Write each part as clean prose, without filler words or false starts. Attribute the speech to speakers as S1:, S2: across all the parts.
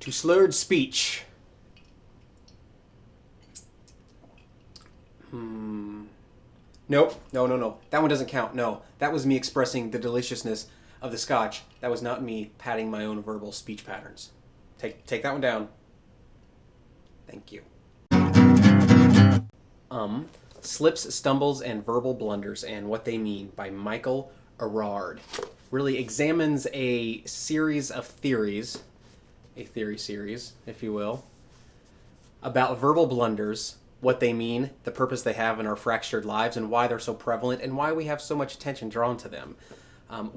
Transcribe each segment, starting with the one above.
S1: To slurred speech. Nope. No. That one doesn't count. No. That was me expressing the deliciousness of the scotch. That was not me patting my own verbal speech patterns. Take that one down. Thank you. Slips, Stumbles, and Verbal Blunders and What They Mean by Michael Erard. Really examines a series of theories, a theory series, if you will, about verbal blunders, what they mean, the purpose they have in our fractured lives, and why they're so prevalent, and why we have so much attention drawn to them.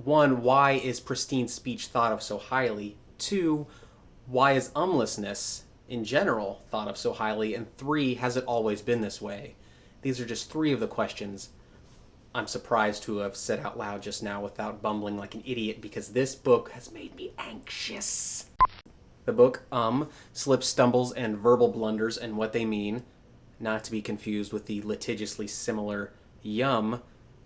S1: One, why is pristine speech thought of so highly? Two, why is umlessness in general thought of so highly? And three, has it always been this way? These are just three of the questions I'm surprised to have said out loud just now without bumbling like an idiot, because this book has made me anxious. The book, Slips, Stumbles, and Verbal Blunders and What They Mean, not to be confused with the litigiously similar Yum,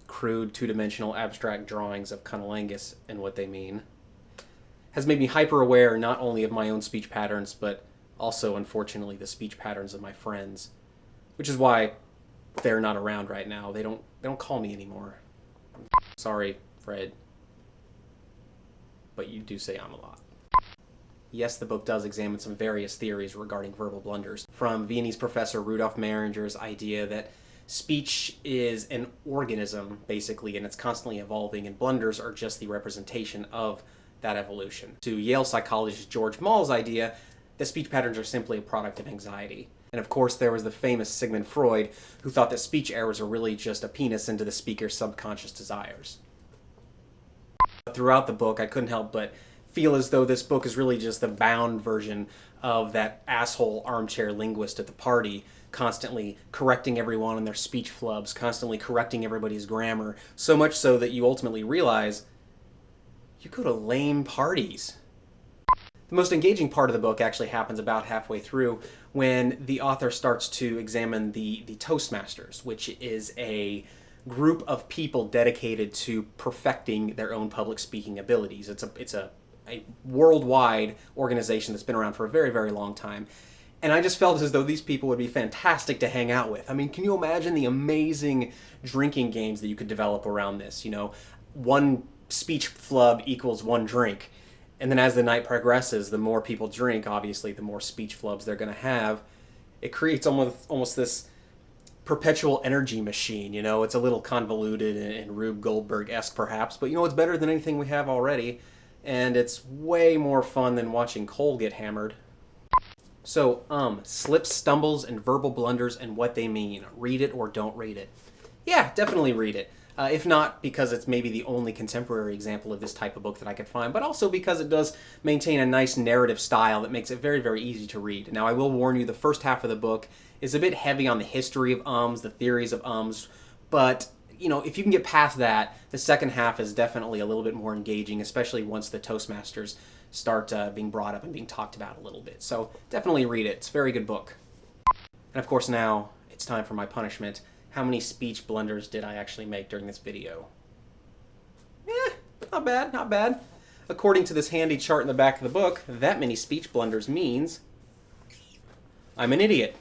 S1: crude two-dimensional abstract drawings of cunnilingus and what they mean, has made me hyper-aware not only of my own speech patterns, but also, unfortunately, the speech patterns of my friends, which is why they're not around right now. They don't call me anymore. Sorry, Fred, but you do say I'm a lot. Yes, the book does examine some various theories regarding verbal blunders, from Viennese professor Rudolf Mehringer's idea that speech is an organism, basically, and it's constantly evolving, and blunders are just the representation of that evolution, to Yale psychologist George Moll's idea that speech patterns are simply a product of anxiety. And of course, there was the famous Sigmund Freud, who thought that speech errors are really just a penis into the speaker's subconscious desires. Throughout the book, I couldn't help but feel as though this book is really just the bound version of that asshole armchair linguist at the party, constantly correcting everyone on their speech flubs, constantly correcting everybody's grammar, so much so that you ultimately realize you go to lame parties. The most engaging part of the book actually happens about halfway through, when the author starts to examine the Toastmasters, which is a group of people dedicated to perfecting their own public speaking abilities. It's a worldwide organization that's been around for a very, very long time. And I just felt as though these people would be fantastic to hang out with. I mean, can you imagine the amazing drinking games that you could develop around this? You know, one speech flub equals one drink. And then as the night progresses, the more people drink, obviously, the more speech flubs they're going to have. It creates almost this perpetual energy machine, you know? It's a little convoluted and Rube Goldberg-esque, perhaps, but, you know, it's better than anything we have already. And it's way more fun than watching Cole get hammered. So, Slips, Stumbles, and Verbal Blunders and What They Mean. Read it or don't read it. Yeah, definitely read it. If not, because it's maybe the only contemporary example of this type of book that I could find, but also because it does maintain a nice narrative style that makes it very, very easy to read. Now, I will warn you, the first half of the book is a bit heavy on the history of ums, the theories of ums, but you know, if you can get past that, the second half is definitely a little bit more engaging, especially once the Toastmasters start being brought up and being talked about a little bit. So definitely read it. It's a very good book. And of course now, it's time for my punishment. How many speech blunders did I actually make during this video? Not bad, not bad. According to this handy chart in the back of the book, that many speech blunders means I'm an idiot.